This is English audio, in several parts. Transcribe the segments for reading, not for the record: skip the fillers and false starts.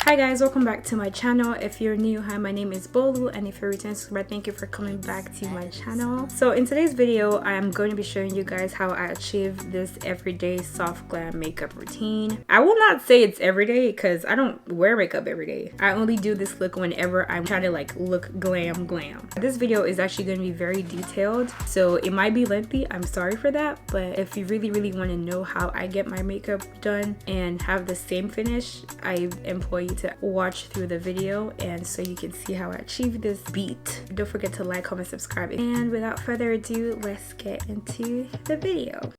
Hi guys, welcome back to my channel. If you're new, hi, my name is Bolu, and if you're a returning subscriber, thank you for coming back to my channel. So in today's video, I am going to be showing you guys how I achieve this everyday soft glam makeup routine. I will not say it's everyday because I don't wear makeup every day. I only do this look whenever I'm trying to like look glam. This video is actually going to be very detailed, so it might be lengthy. I'm sorry for that, but if you really want to know how I get my makeup done and have the same finish, I implore you to watch through the video and so you can see how I achieve this beat. Don't forget to like, comment, subscribe, and without further ado, let's get into the video.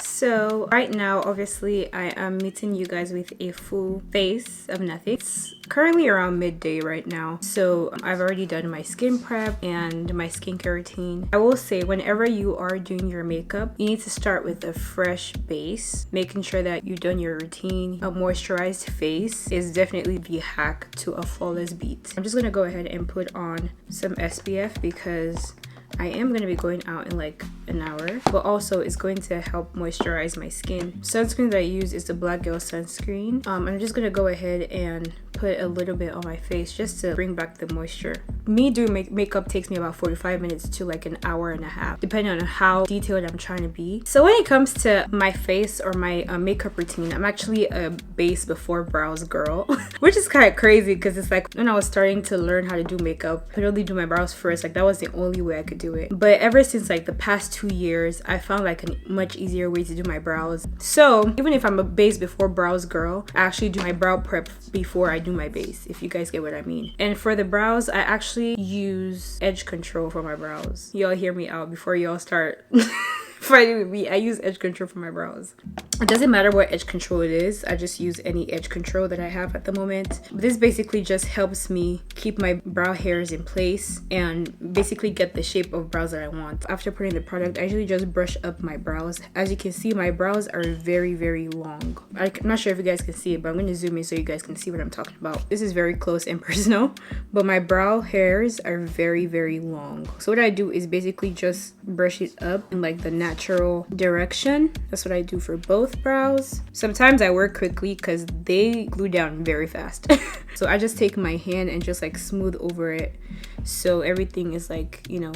So right now, obviously, I am meeting you guys with a full face of nothing. It's currently around midday right now, so I've already done my skin prep and my skincare routine. I will say, whenever you are doing your makeup, you need to start with a fresh base, making sure that you've done your routine. A moisturized face is definitely the hack to a flawless beat. I'm just gonna go ahead and put on some SPF because I am going to be going out in like an hour, but also it's going to help moisturize my skin. Sunscreen that I use is the Black Girl sunscreen. I'm just going to go ahead and put a little bit on my face just to bring back the moisture. Me doing makeup takes me about 45 minutes to like an hour and a half, depending on how detailed I'm trying to be. So when it comes to my face or my makeup routine, I'm actually a base before brows girl, which is kind of crazy because it's like when I was starting to learn how to do makeup, I could only do my brows first. Like that was the only way I could do it. But ever since like the past 2 years, I found like a much easier way to do my brows. So even if I'm a base before brows girl, I actually do my brow prep before I do my base, if you guys get what I mean. And for the brows, I actually use edge control for my brows. Y'all hear me out before y'all start fighting with me. I use edge control for my brows. It doesn't matter what edge control it is, I just use any edge control that I have at the moment. This basically just helps me keep my brow hairs in place and basically get the shape of brows that I want. After putting the product, I usually just brush up my brows. As you can see, my brows are very long. I'm not sure if you guys can see it, but I'm going to zoom in so you guys can see what I'm talking about. This is very close and personal, but my brow hairs are very long. So what I do is basically just brush it up in like the natural direction. That's what I do for both brows. Sometimes I work quickly because they glue down very fast. So I just take my hand and just like smooth over it so everything is like, you know,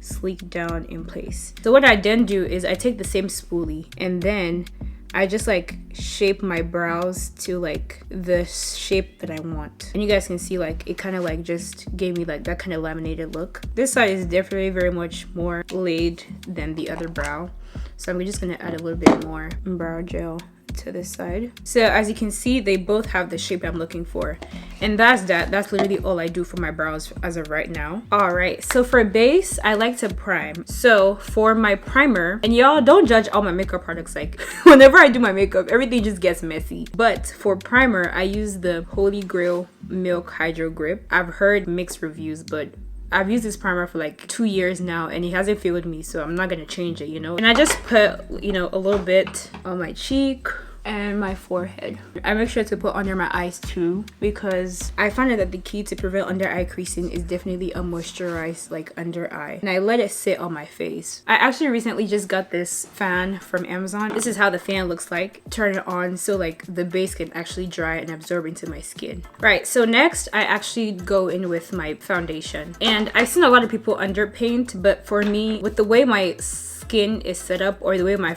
sleek down in place. So what I then do is I take the same spoolie and then I just like shape my brows to like the shape that I want. And you guys can see like it kind of like just gave me like that kind of laminated look. This side is definitely very much more laid than the other brow. So I'm just gonna add a little bit more brow gel to this side. So as you can see, they both have the shape I'm looking for. And that's literally all I do for my brows as of right now. Alright, so for base, I like to prime. So for my primer, and y'all don't judge all my makeup products, like whenever I do my makeup, everything just gets messy. But for primer, I use the Holy Grail Milk Hydro Grip. I've heard mixed reviews, but I've used this primer for like 2 years now and it hasn't failed me, so I'm not gonna change it, you know. And I just put, you know, a little bit on my cheek and my forehead. I make sure to put under my eyes too because I find that the key to prevent under eye creasing is definitely a moisturized like under eye, and I let it sit on my face. I actually recently just got this fan from Amazon. This is how the fan looks like. Turn it on so like the base can actually dry and absorb into my skin. Right, so next I actually go in with my foundation, and I've seen a lot of people underpaint, but for me, with the way my skin is set up or the way my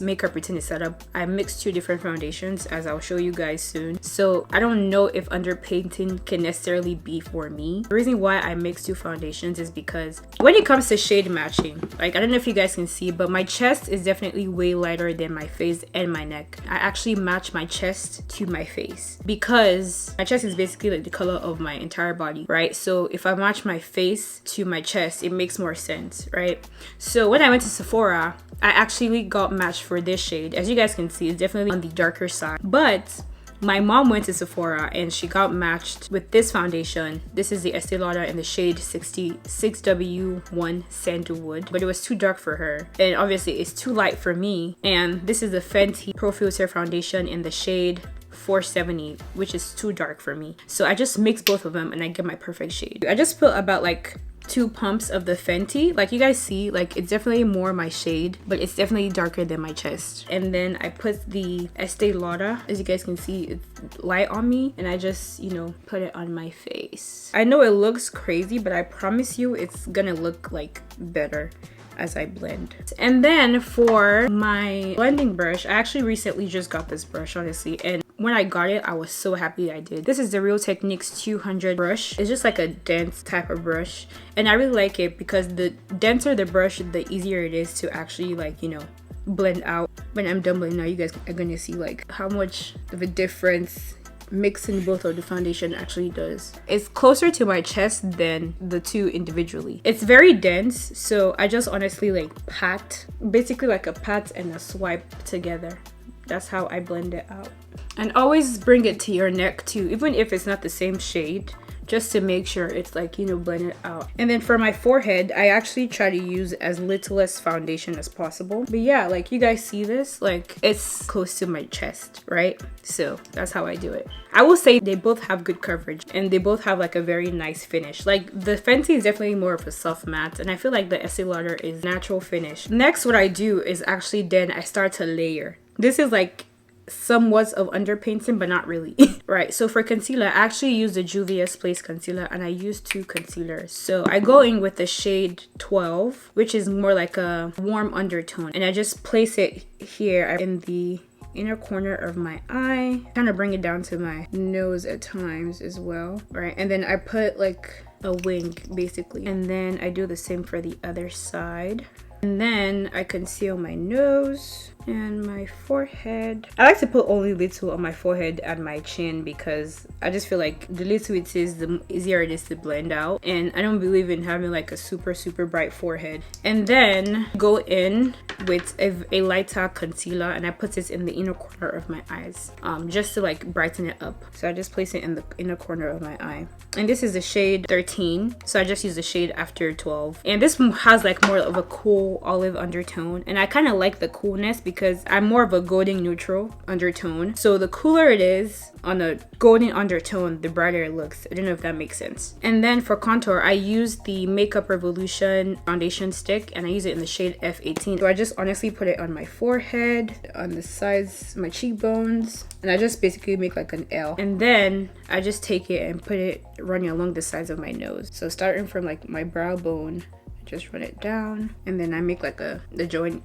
makeup routine is set up, I mix two different foundations, as I'll show you guys soon. So I don't know if underpainting can necessarily be for me. The reason why I mix two foundations is because when it comes to shade matching, like I don't know if you guys can see, but my chest is definitely way lighter than my face and my neck. I actually match my chest to my face because my chest is basically like the color of my entire body, right? So if I match my face to my chest, it makes more sense, right? So when I went to Sephora, I actually got matched for this shade. As you guys can see, it's definitely on the darker side, but my mom went to Sephora and she got matched with this foundation. This is the Estée Lauder in the shade 66W1 Sandalwood, but it was too dark for her and obviously it's too light for me. And this is the Fenty Pro Filter foundation in the shade 470, which is too dark for me. So I just mix both of them and I get my perfect shade. I just put about like 2 pumps of the Fenty. Like you guys see, like it's definitely more my shade, but it's definitely darker than my chest. And then I put the Estée Lauder. As you guys can see, it's light on me, and I just, you know, put it on my face. I know it looks crazy, but I promise you it's gonna look like better as I blend. And then for my blending brush, I actually recently just got this brush, honestly, and when I got it, I was so happy I did. This is the Real Techniques 200 brush. It's just like a dense type of brush, and I really like it because the denser the brush, the easier it is to actually, like, you know, blend out. When I'm done blending out, you guys are gonna see like how much of a difference mixing both of the foundation actually does. It's closer to my chest than the two individually. It's very dense, so I just honestly like pat, basically like a pat and a swipe together. That's how I blend it out. And always bring it to your neck too, even if it's not the same shade, just to make sure it's like, you know, blended out. And then for my forehead, I actually try to use as little as foundation as possible. But yeah, like you guys see this, like it's close to my chest, right? So that's how I do it. I will say they both have good coverage and they both have like a very nice finish. Like the Fenty is definitely more of a soft matte, and I feel like the Estée Lauder is natural finish. Next, what I do is actually then I start to layer. This is like somewhat of underpainting, but not really. Right, so for concealer, I actually use the Juvia's Place concealer, and I use 2 concealers. So I go in with the shade 12, which is more like a warm undertone, and I just place it here in the inner corner of my eye, kind of bring it down to my nose at times as well, right? And then I put like a wing basically, and then I do the same for the other side. And then I conceal my nose and my forehead. I like to put only little on my forehead and my chin because I just feel like the little it is, the easier it is to blend out. And I don't believe in having like a super bright forehead. And then go in with a lighter concealer, and I put this in the inner corner of my eyes, just to like brighten it up. So I just place it in the inner corner of my eye. And this is the shade 13. So I just use the shade after 12. And this has like more of a cool olive undertone, and I kind of like the coolness because I'm more of a golden neutral undertone. So the cooler it is on a golden undertone, the brighter it looks. I don't know if that makes sense. And then for contour, I use the Makeup Revolution foundation stick, and I use it in the shade F18. So I just honestly put it on my forehead, on the sides, my cheekbones, and I just basically make like an L. And then I just take it and put it running along the sides of my nose. So starting from like my brow bone, just run it down, and then I make like a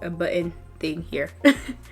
button thing here.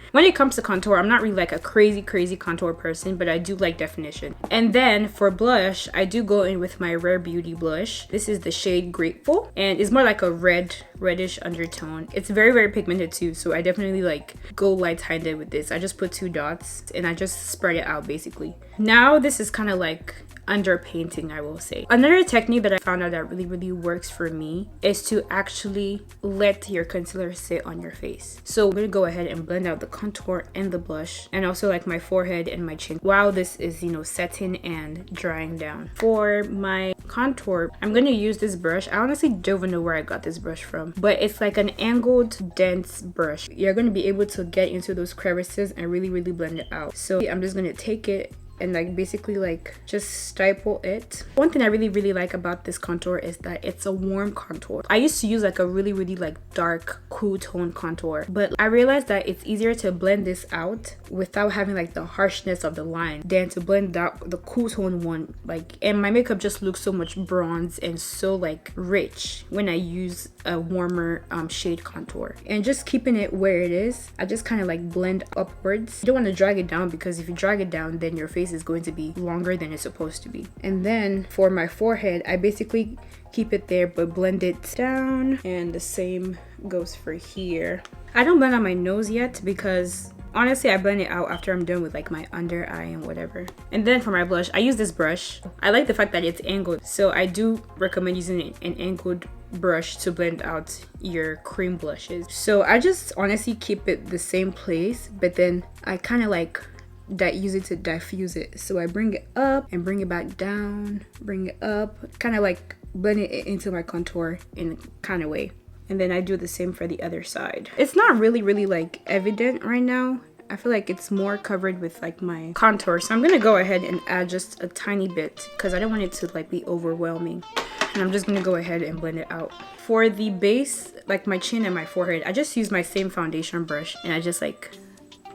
When it comes to contour, I'm not really like a crazy contour person, but I do like definition. And then for blush, I do go in with my Rare Beauty blush. This is the shade Grateful, and it's more like a reddish undertone. It's very pigmented too, so I definitely like go light-handed with this. I just put 2 dots and I just spread it out basically. Now this is kind of like underpainting, I will say. Another technique that I found out that really works for me is to actually let your concealer sit on your face. So I'm gonna go ahead and blend out the contour and the blush, and also like my forehead and my chin while this is, you know, setting and drying down. For my contour, I'm gonna use this brush. I honestly don't even know where I got this brush from, but it's like an angled dense brush. You're gonna be able to get into those crevices and really blend it out. So I'm just gonna take it and like basically like just stipple it. One thing I really like about this contour is that it's a warm contour. I used to use like a really like dark cool tone contour, but I realized that it's easier to blend this out without having like the harshness of the line than to blend out the cool tone one. Like, and my makeup just looks so much bronze and so like rich when I use a warmer shade contour. And just keeping it where it is, I just kind of like blend upwards. You don't want to drag it down, because if you drag it down, then your face is going to be longer than it's supposed to be. And then for my forehead, I basically keep it there but blend it down, and the same goes for here. I don't blend on my nose yet because honestly I blend it out after I'm done with like my under eye and whatever. And then for my blush, I use this brush. I like the fact that it's angled, so I do recommend using an angled brush to blend out your cream blushes. So I just honestly keep it the same place, but then I kind of like use it to diffuse it. So I bring it up and bring it back down, bring it up, kind of like blend it into my contour in a kind of way. And then I do the same for the other side. It's not really like evident right now I feel like it's more covered with like my contour. So I'm gonna go ahead and add just a tiny bit because I don't want it to like be overwhelming. And I'm just gonna go ahead and blend it out. For the base, like my chin and my forehead, I just use my same foundation brush and I just like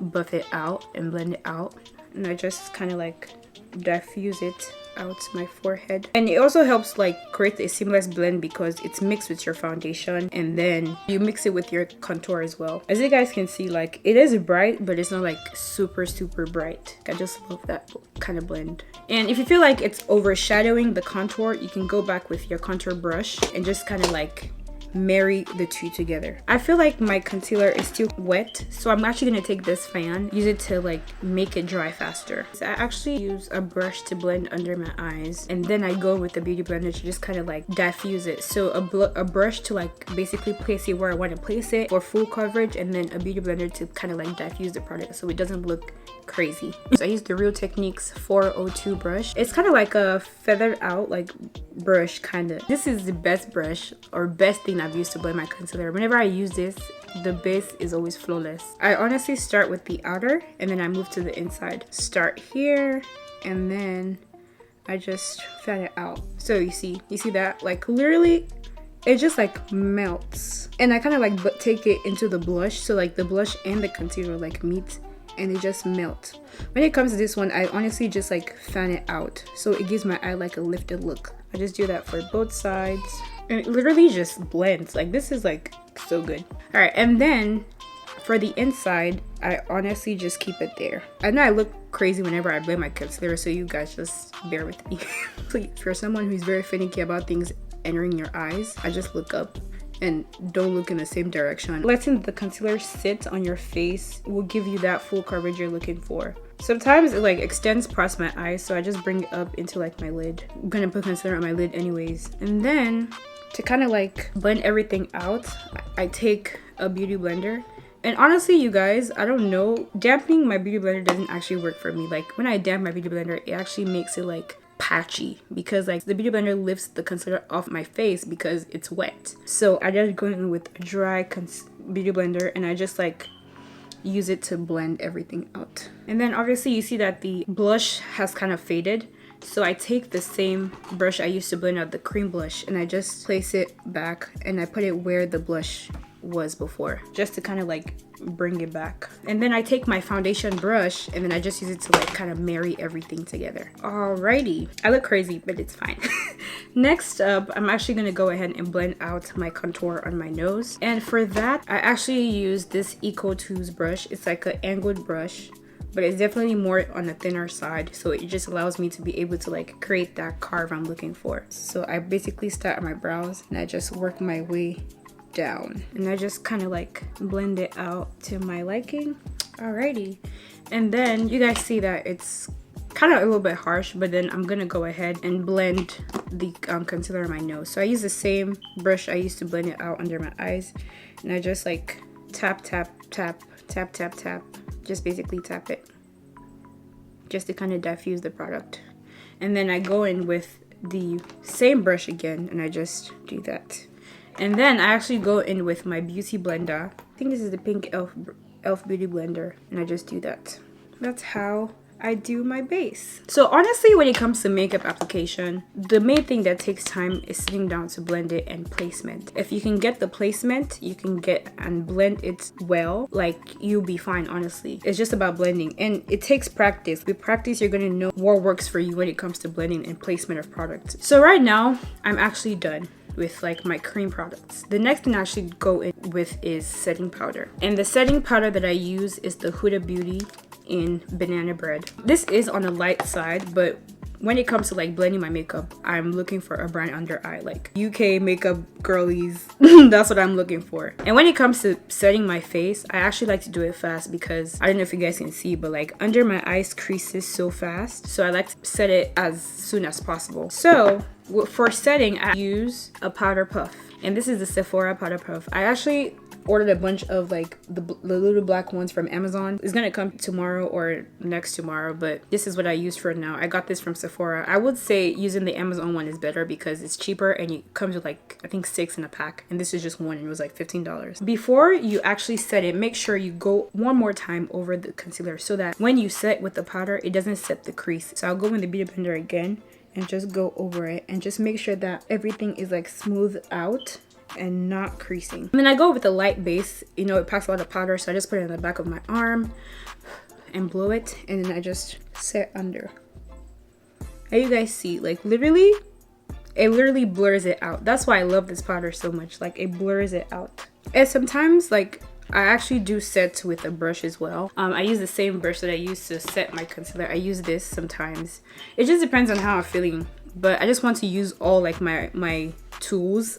buff it out and blend it out. And I just kind of like diffuse it out my forehead. And it also helps like create a seamless blend because it's mixed with your foundation and then you mix it with your contour as well. As you guys can see, like it is bright, but it's not like super bright. I just love that kind of blend. And if you feel like it's overshadowing the contour, you can go back with your contour brush and just kind of like marry the two together. I feel like my concealer is still wet, so I'm actually gonna take this fan, use it to like make it dry faster. So I actually use a brush to blend under my eyes, and then I go with the beauty blender to just kind of like diffuse it. So a brush to like basically place it where I want to place it for full coverage, and then a beauty blender to kind of like diffuse the product so it doesn't look crazy. So I use the Real Techniques 402 brush. It's kind of like a feathered out like brush kind of. This is the best brush or best thing I've used to blend my concealer. Whenever I use this, the base is always flawless. I honestly start with the outer and then I move to the inside. Start here and then I just fan it out. So you see that like literally it just like melts, and I kind of like take it into the blush, so like the blush and the concealer like meet and it just melts. When it comes to this one, I honestly just like fan it out so it gives my eye like a lifted look. I just do that for both sides and it literally just blends. Like this is like so good. All right, and then for the inside, I honestly just keep it there. I know I look crazy whenever I blend my concealer, so you guys just bear with me. Please, if you're someone who's very finicky about things entering your eyes, I just look up and don't look in the same direction. Letting the concealer sit on your face will give you that full coverage you're looking for. Sometimes it like extends past my eyes, so I just bring it up into like my lid. I'm gonna put concealer on my lid anyways. And then to kind of like blend everything out, I take a beauty blender. And honestly, you guys, I don't know, dampening my beauty blender doesn't actually work for me. Like when I damp my beauty blender, it actually makes it like patchy because like the beauty blender lifts the concealer off my face because it's wet. So I just go in with a dry beauty blender and I just like use it to blend everything out. And then obviously you see that the blush has kind of faded, so I take the same brush I used to blend out the cream blush and I just place it back and I put it where the blush was before, just to kind of like bring it back. And then I take my foundation brush and then I just use it to like kind of marry everything together. Alrighty, I look crazy, but it's fine. Next up, I'm actually gonna go ahead and blend out my contour on my nose, and for that I actually use this Eco2's brush. It's like an angled brush, but it's definitely more on the thinner side, so it just allows me to be able to like create that carve I'm looking for. So I basically start at my brows and I just work my way down and I just kind of like blend it out to my liking. Alrighty, and then you guys see that it's kind of a little bit harsh, but then I'm gonna go ahead and blend the concealer on my nose. So I use the same brush I used to blend it out under my eyes, and I just like tap, just basically tap it just to kind of diffuse the product. And then I go in with the same brush again and I just do that. And then I actually go in with my beauty blender. I think this is the pink elf beauty blender, and I just do that. That's how I do my base. So honestly, when it comes to makeup application, the main thing that takes time is sitting down to blend it and placement. If you can get the placement, you can get and blend it well, like you'll be fine. Honestly, it's just about blending, and it takes practice. With practice, you're gonna know what works for you when it comes to blending and placement of products. So right now, I'm actually done with like my cream products. The next thing I actually go in with is setting powder, and the setting powder that I use is the Huda Beauty in Banana Bread. This is on the light side, but when it comes to like blending my makeup, I'm looking for a brand under eye, like UK makeup girlies. That's what I'm looking for. And when it comes to setting my face, I actually like to do it fast because I don't know if you guys can see, but like under my eyes creases so fast, so I like to set it as soon as possible. So for setting, I use a powder puff, and this is the Sephora powder puff. I actually ordered a bunch of like the little black ones from Amazon. It's gonna come tomorrow or next tomorrow, but this is what I use for now. I got this from Sephora. I would say using the Amazon one is better because it's cheaper and it comes with like I think 6 in a pack, and this is just one and it was like $15. Before you actually set it, make sure you go one more time over the concealer so that when you set with the powder, it doesn't set the crease. So I'll go in the beauty blender again and just go over it and just make sure that everything is like smooth out and not creasing. And then I go with a light base. You know, it packs a lot of powder, so I just put it in the back of my arm and blow it, and then I just set under. As you guys see, like literally, it literally blurs it out. That's why I love this powder so much. Like it blurs it out. And sometimes like I actually do set with a brush as well. I use the same brush that I use to set my concealer. I use this sometimes. It just depends on how I'm feeling, but I just want to use all like my tools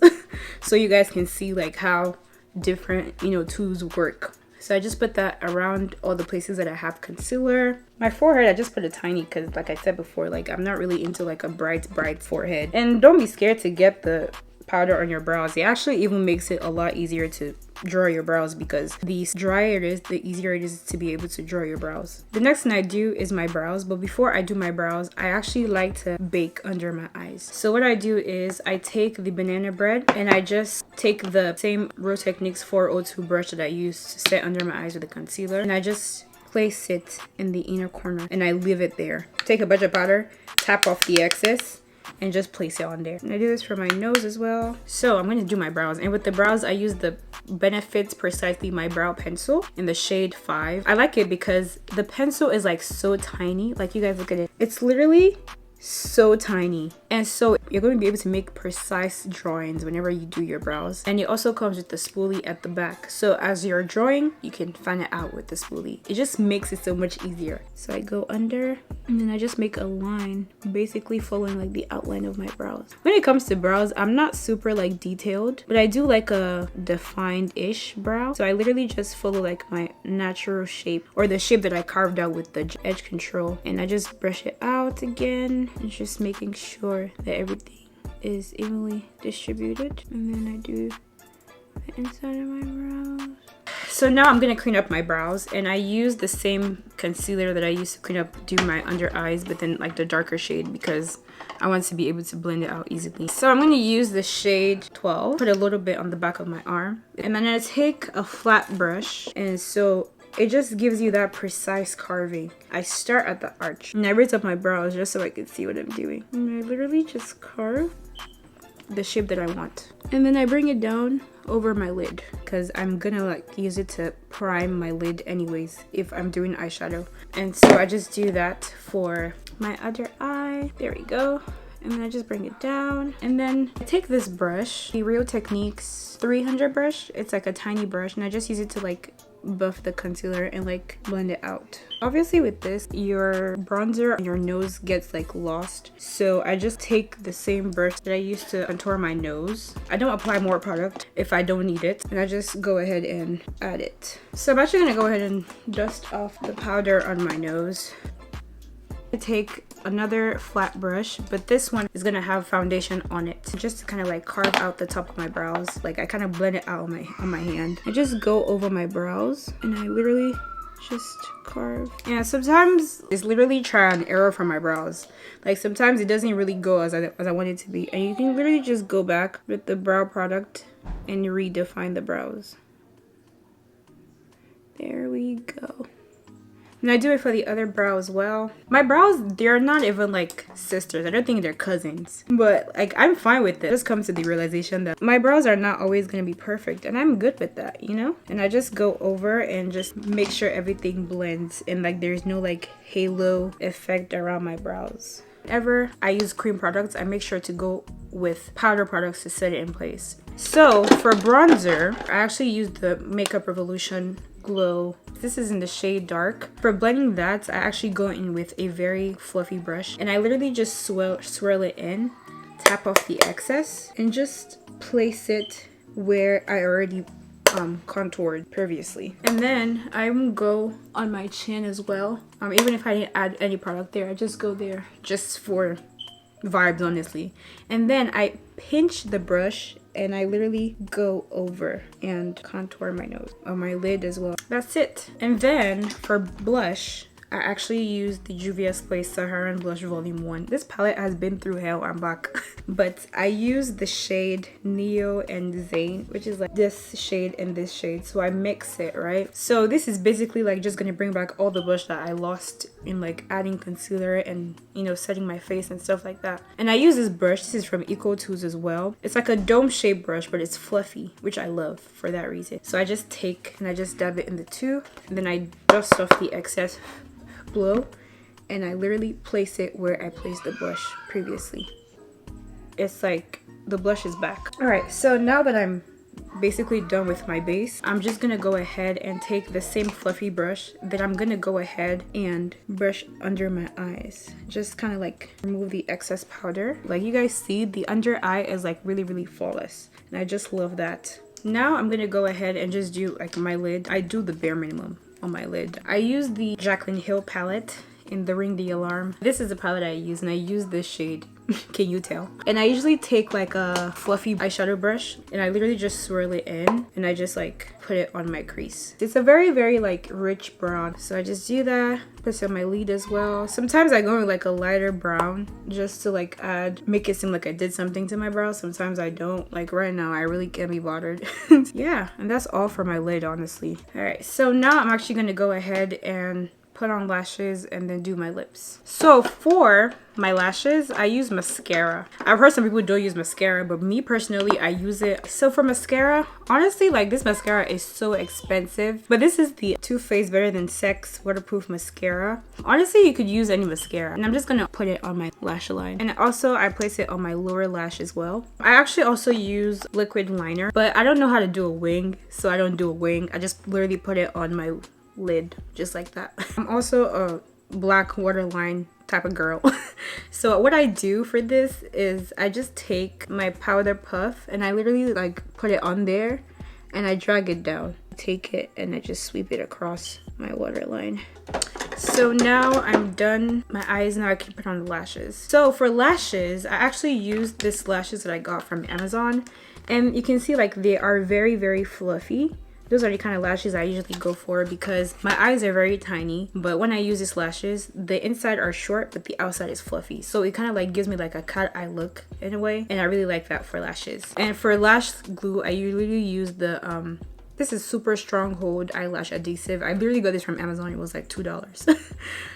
so you guys can see like how different, you know, tools work. So I just put that around all the places that I have concealer. My forehead, I just put a tiny because like I said before, like I'm not really into like a bright forehead. And don't be scared to get the powder on your brows. It actually even makes it a lot easier to draw your brows, because the drier it is, the easier it is to be able to draw your brows. The next thing I do is my brows, but before I do my brows, I actually like to bake under my eyes. So what I do is I take the banana bread and I just take the same Real Techniques 402 brush that I used to set under my eyes with the concealer, and I just place it in the inner corner and I leave it there. Take a bunch of powder, tap off the excess, and just place it on there. And I do this for my nose as well. So I'm going to do my brows, and with the brows I use the Benefits Precisely My Brow Pencil in the shade 5. I like it because the pencil is like so tiny. Like you guys look at it, it's literally so tiny, and so you're going to be able to make precise drawings whenever you do your brows. And it also comes with the spoolie at the back, so as you're drawing you can fan it out with the spoolie. It just makes it so much easier. So I go under and then I just make a line, basically following like the outline of my brows. When it comes to brows, I'm not super like detailed, but I do like a defined-ish brow. So I literally just follow like my natural shape, or the shape that I carved out with the edge control, and I just brush it out again and just making sure that everything is evenly distributed. And then I do the inside of my brows. So now I'm gonna clean up my brows, and I use the same concealer that I used to clean up, do my under eyes, but then like the darker shade, because I want to be able to blend it out easily. So I'm gonna use the shade 12, put a little bit on the back of my arm, and then I take a flat brush, and so it just gives you that precise carving. I start at the arch and I raise up my brows just so I can see what I'm doing. And I literally just carve the shape that I want. And then I bring it down over my lid, because I'm gonna like use it to prime my lid anyways if I'm doing eyeshadow. And so I just do that for my other eye. There we go. And then I just bring it down, and then I take this brush, the Real Techniques 300 brush. It's like a tiny brush, and I just use it to like buff the concealer and like blend it out. Obviously with this, your bronzer on your nose gets like lost, so I just take the same brush that I used to contour my nose. I don't apply more product if I don't need it, and I just go ahead and add it. So I'm actually gonna go ahead and dust off the powder on my nose. I take another flat brush, but this one is gonna have foundation on it, just to kind of like carve out the top of my brows. Like I kind of blend it out on my hand. I just go over my brows and I literally just carve. Yeah, sometimes it's literally try and error for my brows. Like sometimes it doesn't really go as I want it to be, and you can literally just go back with the brow product and redefine the brows. There we go. And I do it for the other brow as well. My brows, they're not even like sisters. I don't think they're cousins. But like I'm fine with it. I just come to the realization that my brows are not always going to be perfect. And I'm good with that, you know? And I just go over and just make sure everything blends. And like there's no like halo effect around my brows. Whenever I use cream products, I make sure to go with powder products to set it in place. So for bronzer, I actually use the Makeup Revolution Glow. This is in the shade Dark. For blending that, I actually go in with a very fluffy brush, and I literally just swirl it in, tap off the excess, and just place it where I already contoured previously. And then I will go on my chin as well. Even if I didn't add any product there, I just go there just for vibes, honestly. And then I pinch the brush and I literally go over and contour my nose or my lid as well. That's it. And then for blush, I actually used the Juvia's Place Saharan Blush Volume 1. This palette has been through hell, I'm back. But I used the shade Neo and Zane, which is like this shade and this shade. So I mix it, right? So this is basically like just gonna bring back all the blush that I lost in like adding concealer and, you know, setting my face and stuff like that. And I use this brush. This is from Eco2s as well. It's like a dome shaped brush, but it's fluffy, which I love for that reason. So I just take and I just dab it in the two, and then I dust off the excess blow, and I literally place it where I placed the blush previously. It's like the blush is back. All right, so now that I'm basically done with my base, I'm just gonna go ahead and take the same fluffy brush that I'm gonna go ahead and brush under my eyes. Just kind of like remove the excess powder. Like you guys see, the under eye is like really flawless, and I just love that. Now I'm gonna go ahead and just do like my lid. I do the bare minimum on my lid. I use the Jaclyn Hill palette in the Ring the Alarm. This is the palette I use, and I use this shade. Can you tell? And I usually take like a fluffy eyeshadow brush and I literally just swirl it in, and I just like put it on my crease. It's a very like rich brown, so I just do that. Put it on my lid as well. Sometimes I go with like a lighter brown just to like make it seem like I did something to my brows. Sometimes I don't. Like right now I really can't be bothered. Yeah, and that's all for my lid, honestly. All right, so now I'm actually gonna go ahead and put on lashes and then do my lips. So for my lashes, I use mascara. I've heard some people don't use mascara, but me personally, I use it. So for mascara, honestly, like this mascara is so expensive, but this is the Too Faced Better Than Sex waterproof mascara. Honestly, you could use any mascara, and I'm just gonna put it on my lash line. And also I place it on my lower lash as well. I actually also use liquid liner, but I don't know how to do a wing, so I don't do a wing. I just literally put it on my lid just like that. I'm also a black waterline type of girl. So what I do for this is I just take my powder puff and I literally like put it on there and I drag it down. Take it and I just sweep it across my waterline. So now I'm done my eyes. Now I can put on the lashes. So for lashes, I actually used this lashes that I got from Amazon, and you can see like they are very fluffy. Those are the kind of lashes I usually go for because my eyes are very tiny, but when I use these lashes, the inside are short but the outside is fluffy, so it kind of like gives me like a cat eye look in a way, and I really like that for lashes. And for lash glue, I usually use the this is Super Stronghold eyelash adhesive. I literally got this from Amazon. It was like $2.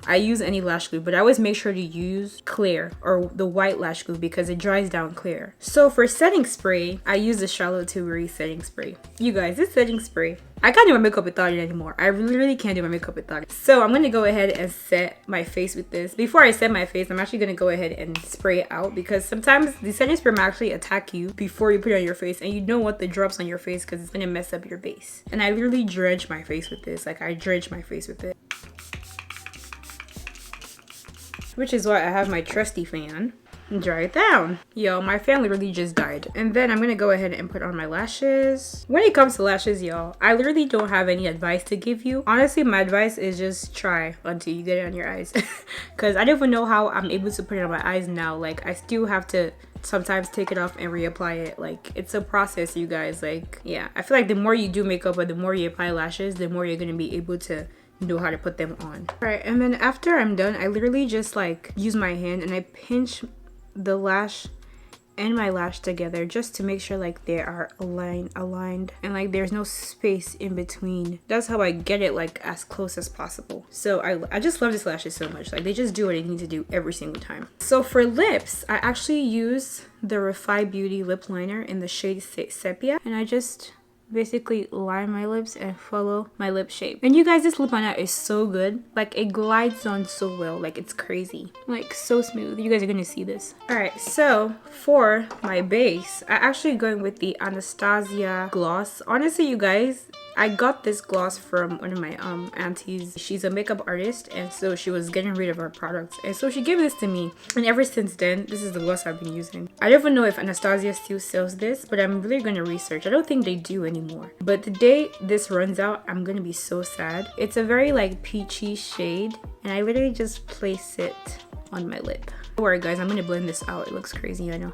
I use any lash glue, but I always make sure to use clear or the white lash glue because it dries down clear. So for setting spray, I use the Charlotte Tilbury setting spray. You guys, this setting spray, I can't do my makeup without it anymore. I literally can't do my makeup without it. So I'm gonna go ahead and set my face with this. Before I set my face, I'm actually gonna go ahead and spray it out because sometimes the setting spray might actually attack you before you put it on your face, and you don't want the drops on your face because it's gonna mess up your base. And I literally dredge my face with this. Like I dredge my face with it. Which is why I have my trusty fan. Dry it down. Yo, my fan literally just died. And then I'm gonna go ahead and put on my lashes. When it comes to lashes, y'all, I literally don't have any advice to give you. Honestly, my advice is just try until you get it on your eyes. Because I don't even know how I'm able to put it on my eyes now. Like I still have to sometimes take it off and reapply it. Like it's a process, you guys. Like yeah, I feel like the more you do makeup or the more you apply lashes, the more you're gonna be able to know how to put them on. All right, and then after I'm done, I literally just like use my hand and I pinch the lash and my lash together just to make sure like they are aligned and like there's no space in between. That's how I get it like as close as possible. So I just love these lashes so much. Like they just do what they need to do every single time. So for lips, I actually use the Refi Beauty lip liner in the shade Sepia, and I just basically line my lips and follow my lip shape. And you guys, this lip liner is so good. Like it glides on so well. Like it's crazy. Like so smooth. You guys are gonna see this. Alright, so for my base, I actually going with the Anastasia gloss. Honestly, you guys, I got this gloss from one of my aunties. She's a makeup artist, and so she was getting rid of her products, and so she gave this to me, and ever since then this is the gloss I've been using. I don't even know if Anastasia still sells this, but I'm really gonna research. I don't think they do anymore, but the day this runs out, I'm gonna be so sad. It's a very like peachy shade, and I literally just place it on my lip. Don't worry guys, I'm gonna blend this out. It looks crazy, I know.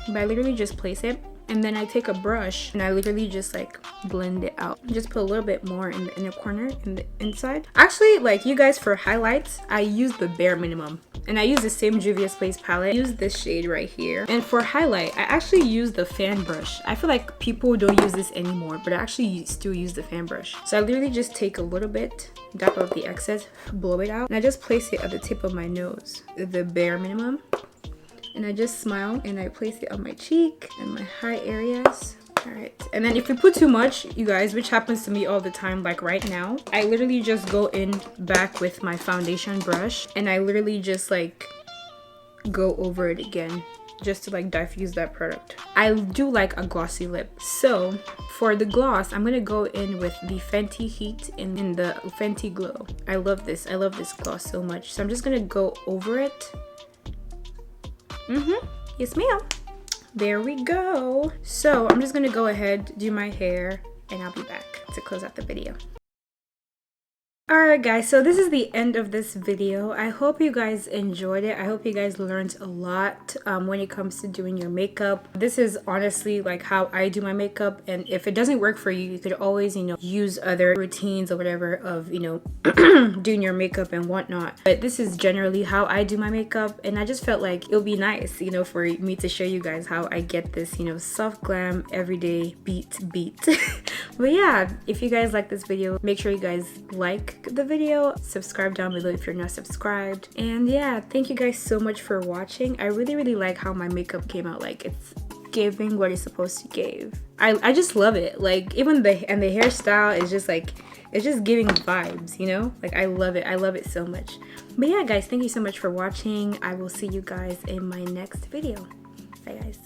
But I literally just place it, and then I take a brush and I literally just like blend it out. Just put a little bit more in the inner corner and the inside. Actually, like you guys, for highlights, I use the bare minimum. And I use the same Juvia's Place palette. I use this shade right here. And for highlight, I actually use the fan brush. I feel like people don't use this anymore, but I actually still use the fan brush. So I literally just take a little bit, dab out the excess, blow it out, and I just place it at the tip of my nose, the bare minimum. And I just smile and I place it on my cheek and my high areas. Alright, and then if you put too much, you guys, which happens to me all the time, like right now, I literally just go in back with my foundation brush and I literally just like go over it again just to like diffuse that product. I do like a glossy lip, so for the gloss I'm gonna go in with the Fenty Heat in the Fenty Glow. I love this gloss so much, so I'm just gonna go over it. Yes ma'am. There we go. So I'm just gonna go ahead, do my hair, and I'll be back to close out the video. Alright guys, so this is the end of this video. I hope you guys enjoyed it. I hope you guys learned a lot when it comes to doing your makeup. This is honestly like how I do my makeup, and if it doesn't work for you, you could always, you know, use other routines or whatever of, you know, doing your makeup and whatnot. But this is generally how I do my makeup, and I just felt like it would be nice, you know, for me to show you guys how I get this, you know, soft glam everyday beat. But yeah, if you guys like this video, make sure you guys like the video, subscribe down below if you're not subscribed, and yeah, thank you guys so much for watching. I really like how my makeup came out. Like, it's giving what it's supposed to give. I just love it. Like, even the hairstyle is just like, it's just giving vibes, you know? Like, I love it so much. But yeah guys, thank you so much for watching. I will see you guys in my next video. Bye guys.